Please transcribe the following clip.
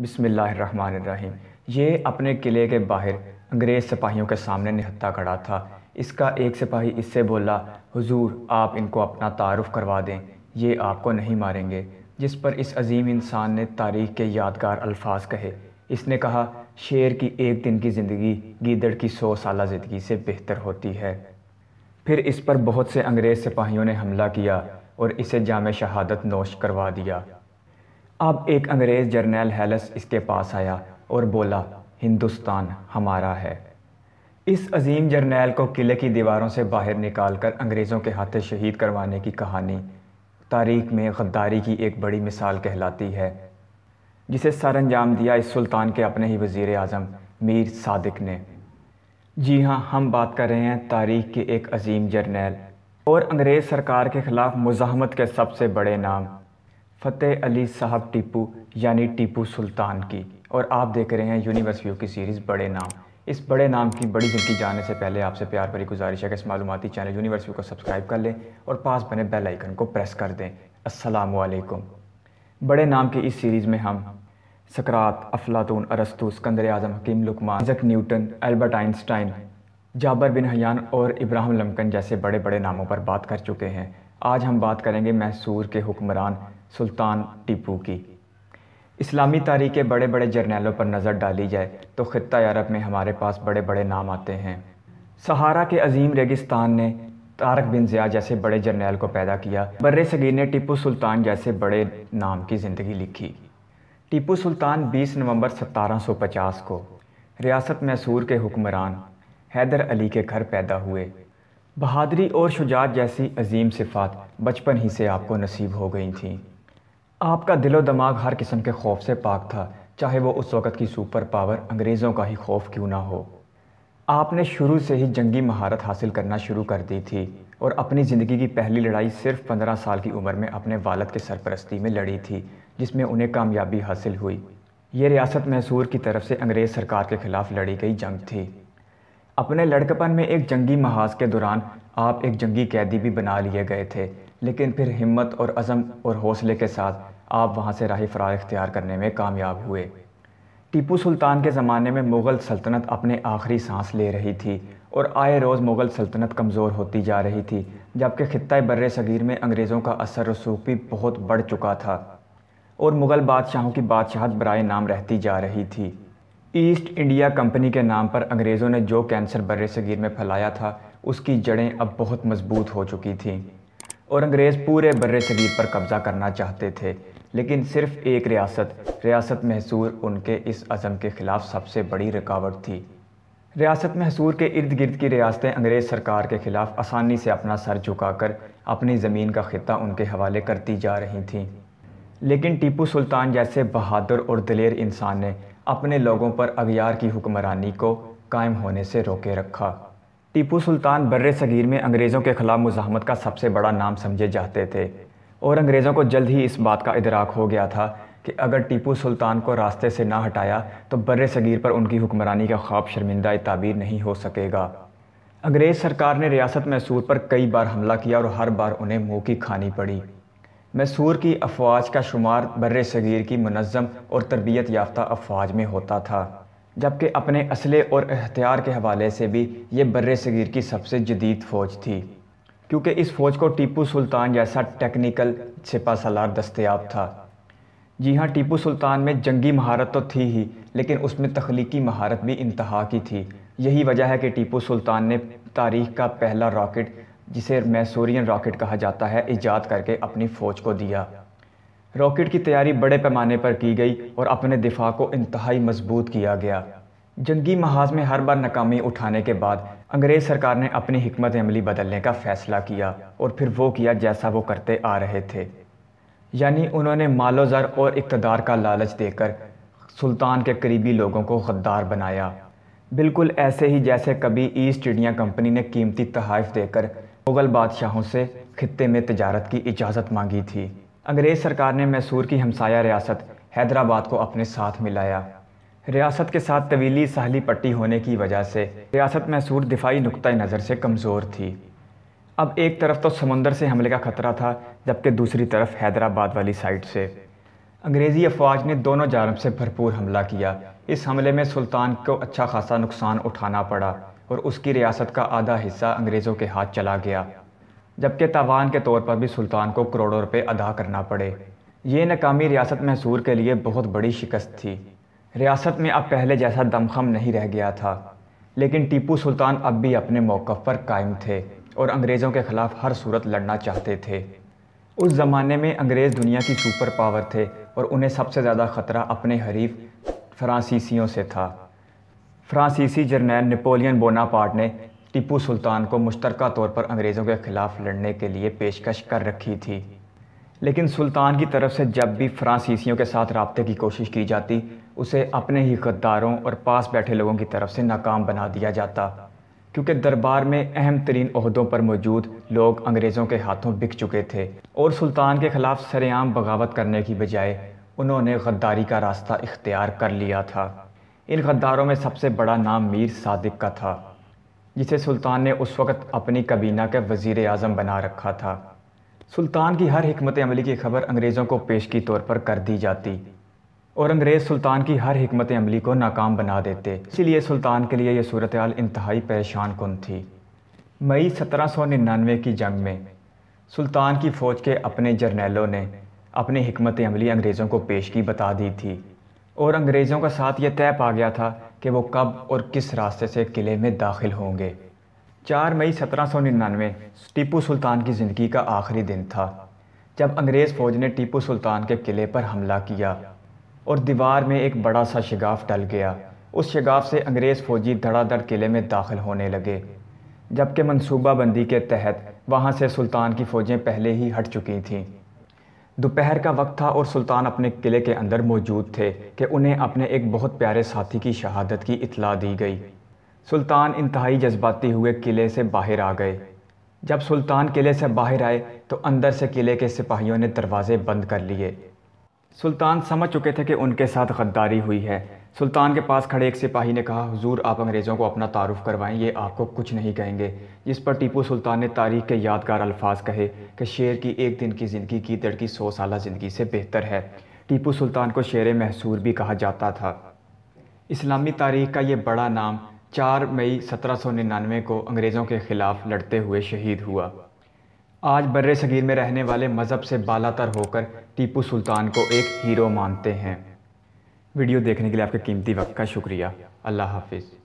بسم اللہ الرحمن الرحیم۔ یہ اپنے قلعے کے باہر انگریز سپاہیوں کے سامنے نہتا کھڑا تھا۔ اس کا ایک سپاہی اس سے بولا، حضور آپ ان کو اپنا تعارف کروا دیں، یہ آپ کو نہیں ماریں گے۔ جس پر اس عظیم انسان نے تاریخ کے یادگار الفاظ کہے۔ اس نے کہا، شیر کی ایک دن کی زندگی گیدڑ کی 100 سالہ زندگی سے بہتر ہوتی ہے۔ پھر اس پر بہت سے انگریز سپاہیوں نے حملہ کیا اور اسے جام شہادت نوش کروا دیا۔ اب ایک انگریز جرنیل ہیلس اس کے پاس آیا اور بولا، ہندوستان ہمارا ہے۔ اس عظیم جرنیل کو قلعے کی دیواروں سے باہر نکال کر انگریزوں کے ہاتھوں شہید کروانے کی کہانی تاریخ میں غداری کی ایک بڑی مثال کہلاتی ہے، جسے سر انجام دیا اس سلطان کے اپنے ہی وزیر اعظم میر صادق نے۔ جی ہاں، ہم بات کر رہے ہیں تاریخ کے ایک عظیم جرنیل اور انگریز سرکار کے خلاف مزاحمت کے سب سے بڑے نام فتح علی صاحب ٹیپو یعنی ٹیپو سلطان کی۔ اور آپ دیکھ رہے ہیں یونیورس ویو کی سیریز بڑے نام۔ اس بڑے نام کی بڑی زندگی جاننے سے پہلے آپ سے پیار بھری گزارش ہے کہ اس معلوماتی چینل یونیورس ویو کو سبسکرائب کر لیں اور پاس بنے بیل آئیکن کو پریس کر دیں۔ السلام علیکم۔ بڑے نام کی اس سیریز میں ہم سقراط، افلاطون، ارسطو، اسکندر اعظم، حکیم لقمان، آئزک نیوٹن، البرٹ آئنسٹائن، جابر بن حیان اور ابراہیم لنکن جیسے بڑے بڑے ناموں پر بات کر چکے ہیں۔ آج ہم بات کریں گے میسور کے حکمران سلطان ٹیپو کی۔ اسلامی تاریخ کے بڑے بڑے جرنیلوں پر نظر ڈالی جائے تو خطہ عرب میں ہمارے پاس بڑے بڑے نام آتے ہیں۔ سہارا کے عظیم ریگستان نے طارق بن زیاد جیسے بڑے جرنیل کو پیدا کیا۔ بر صغیر نے ٹیپو سلطان جیسے بڑے نام کی زندگی لکھی۔ ٹیپو سلطان 20 نومبر 1750 کو ریاست میسور کے حکمران حیدر علی کے گھر پیدا ہوئے۔ بہادری اور شجاعت جیسی عظیم صفات بچپن ہی سے آپ کو نصیب ہو گئی تھیں۔ آپ کا دل و دماغ ہر قسم کے خوف سے پاک تھا، چاہے وہ اس وقت کی سپر پاور انگریزوں کا ہی خوف کیوں نہ ہو۔ آپ نے شروع سے ہی جنگی مہارت حاصل کرنا شروع کر دی تھی اور اپنی زندگی کی پہلی لڑائی صرف 15 سال کی عمر میں اپنے والد کے سرپرستی میں لڑی تھی، جس میں انہیں کامیابی حاصل ہوئی۔ یہ ریاست میسور کی طرف سے انگریز سرکار کے خلاف لڑی گئی جنگ تھی۔ اپنے لڑکپن میں ایک جنگی محاذ کے دوران آپ ایک جنگی قیدی بھی بنا لیے گئے تھے، لیکن پھر ہمت اور عزم اور حوصلے کے ساتھ آپ وہاں سے راہ فرار اختیار کرنے میں کامیاب ہوئے۔ ٹیپو سلطان کے زمانے میں مغل سلطنت اپنے آخری سانس لے رہی تھی اور آئے روز مغل سلطنت کمزور ہوتی جا رہی تھی، جبکہ خطہ بر صغیر میں انگریزوں کا اثر رسوخ بھی بہت بڑھ چکا تھا اور مغل بادشاہوں کی بادشاہت برائے نام رہتی جا رہی تھی۔ ایسٹ انڈیا کمپنی کے نام پر انگریزوں نے جو کینسر بر صغیر میں پھیلایا تھا، اس کی جڑیں اب بہت مضبوط ہو چکی تھیں اور انگریز پورے بر صغیر پر قبضہ کرنا چاہتے تھے، لیکن صرف ایک ریاست میسور ان کے اس عزم کے خلاف سب سے بڑی رکاوٹ تھی۔ ریاست میسور کے ارد گرد کی ریاستیں انگریز سرکار کے خلاف آسانی سے اپنا سر جھکا کر اپنی زمین کا خطہ ان کے حوالے کرتی جا رہی تھیں، لیکن ٹیپو سلطان جیسے بہادر اور دلیر انسان نے اپنے لوگوں پر اغیار کی حکمرانی کو قائم ہونے سے روکے رکھا۔ ٹیپو سلطان بر صغیر میں انگریزوں کے خلاف مزاحمت کا سب سے بڑا نام سمجھے جاتے تھے اور انگریزوں کو جلد ہی اس بات کا ادراک ہو گیا تھا کہ اگر ٹیپو سلطان کو راستے سے نہ ہٹایا تو بر صغیر پر ان کی حکمرانی کا خواب شرمندہ تعبیر نہیں ہو سکے گا۔ انگریز سرکار نے ریاست میسور پر کئی بار حملہ کیا اور ہر بار انہیں منہ کی کھانی پڑی۔ میسور کی افواج کا شمار بر صغیر کی منظم اور تربیت یافتہ افواج میں ہوتا تھا، جبکہ اپنے اسلحے اور ہتھیار کے حوالے سے بھی یہ بر صغیر کی سب سے جدید فوج تھی، کیونکہ اس فوج کو ٹیپو سلطان جیسا ٹیکنیکل سپہ سالار دستیاب تھا۔ جی ہاں، ٹیپو سلطان میں جنگی مہارت تو تھی ہی، لیکن اس میں تخلیقی مہارت بھی انتہا کی تھی۔ یہی وجہ ہے کہ ٹیپو سلطان نے تاریخ کا پہلا راکٹ، جسے میسورین راکٹ کہا جاتا ہے، ایجاد کر کے اپنی فوج کو دیا۔ راکٹ کی تیاری بڑے پیمانے پر کی گئی اور اپنے دفاع کو انتہائی مضبوط کیا گیا۔ جنگی محاذ میں ہر بار ناکامی اٹھانے کے بعد انگریز سرکار نے اپنی حکمت عملی بدلنے کا فیصلہ کیا اور پھر وہ کیا جیسا وہ کرتے آ رہے تھے، یعنی انہوں نے مال و زر اور اقتدار کا لالچ دے کر سلطان کے قریبی لوگوں کو غدار بنایا، بالکل ایسے ہی جیسے کبھی ایسٹ انڈیا کمپنی نے قیمتی تحائف دے کر مغل بادشاہوں سے خطے میں تجارت کی اجازت مانگی تھی۔ انگریز سرکار نے میسور کی ہمسایہ ریاست حیدرآباد کو اپنے ساتھ ملایا۔ ریاست کے ساتھ طویلی ساحلی پٹی ہونے کی وجہ سے ریاست میسور دفاعی نقطہ نظر سے کمزور تھی۔ اب ایک طرف تو سمندر سے حملے کا خطرہ تھا، جبکہ دوسری طرف حیدرآباد والی سائڈ سے انگریزی افواج نے دونوں جانب سے بھرپور حملہ کیا۔ اس حملے میں سلطان کو اچھا خاصا نقصان اٹھانا پڑا اور اس کی ریاست کا آدھا حصہ انگریزوں کے ہاتھ چلا گیا، جبکہ تاوان کے طور پر بھی سلطان کو کروڑوں روپے ادا کرنا پڑے۔ یہ ناکامی ریاست محصور کے لیے بہت بڑی شکست تھی۔ ریاست میں اب پہلے جیسا دمخم نہیں رہ گیا تھا، لیکن ٹیپو سلطان اب بھی اپنے موقف پر قائم تھے اور انگریزوں کے خلاف ہر صورت لڑنا چاہتے تھے۔ اس زمانے میں انگریز دنیا کی سپر پاور تھے اور انہیں سب سے زیادہ خطرہ اپنے حریف فرانسیسیوں سے تھا۔ فرانسیسی جرنیل نپولین بوناپارٹ نے ٹیپو سلطان کو مشترکہ طور پر انگریزوں کے خلاف لڑنے کے لیے پیشکش کر رکھی تھی، لیکن سلطان کی طرف سے جب بھی فرانسیسیوں کے ساتھ رابطے کی کوشش کی جاتی، اسے اپنے ہی غداروں اور پاس بیٹھے لوگوں کی طرف سے ناکام بنا دیا جاتا، کیونکہ دربار میں اہم ترین عہدوں پر موجود لوگ انگریزوں کے ہاتھوں بک چکے تھے اور سلطان کے خلاف سرعام بغاوت کرنے کی بجائے انہوں نے غداری کا راستہ اختیار کر لیا تھا۔ ان غداروں میں سب سے بڑا نام میر صادق کا تھا، جسے سلطان نے اس وقت اپنی کابینہ کے وزیر اعظم بنا رکھا تھا۔ سلطان کی ہر حکمت عملی کی خبر انگریزوں کو پیشگی طور پر کر دی جاتی اور انگریز سلطان کی ہر حکمت عملی کو ناکام بنا دیتے، اسی لیے سلطان کے لیے یہ صورتحال انتہائی پریشان کن تھی۔ مئی 1799 کی جنگ میں سلطان کی فوج کے اپنے جرنیلوں نے اپنی حکمت عملی انگریزوں کو پیشگی بتا دی تھی اور انگریزوں کا ساتھ یہ طے پا گیا تھا کہ وہ کب اور کس راستے سے قلعے میں داخل ہوں گے۔ 4 مئی 1799 ٹیپو سلطان کی زندگی کا آخری دن تھا، جب انگریز فوج نے ٹیپو سلطان کے قلعے پر حملہ کیا اور دیوار میں ایک بڑا سا شگاف ڈل گیا۔ اس شگاف سے انگریز فوجی دھڑا دھڑ قلعے میں داخل ہونے لگے، جبکہ منصوبہ بندی کے تحت وہاں سے سلطان کی فوجیں پہلے ہی ہٹ چکی تھیں۔ دوپہر کا وقت تھا اور سلطان اپنے قلعے کے اندر موجود تھے کہ انہیں اپنے ایک بہت پیارے ساتھی کی شہادت کی اطلاع دی گئی۔ سلطان انتہائی جذباتی ہوئے قلعے سے باہر آ گئے۔ جب سلطان قلعے سے باہر آئے تو اندر سے قلعے کے سپاہیوں نے دروازے بند کر لیے۔ سلطان سمجھ چکے تھے کہ ان کے ساتھ غداری ہوئی ہے۔ سلطان کے پاس کھڑے ایک سپاہی نے کہا، حضور آپ انگریزوں کو اپنا تعارف کروائیں، یہ آپ کو کچھ نہیں کہیں گے، جس پر ٹیپو سلطان نے تاریخ کے یادگار الفاظ کہے کہ شیر کی ایک دن کی زندگی گیدڑ کی 100 سالہ زندگی سے بہتر ہے۔ ٹیپو سلطان کو شیر محصور بھی کہا جاتا تھا۔ اسلامی تاریخ کا یہ بڑا نام 4 مئی 1799 کو انگریزوں کے خلاف لڑتے ہوئے شہید ہوا۔ آج برِ صغیر میں رہنے والے مذہب سے بالاتر ہو کر ٹیپو سلطان کو ایک ہیرو مانتے ہیں۔ ویڈیو دیکھنے کے لیے آپ کے قیمتی وقت کا شکریہ۔ اللہ حافظ۔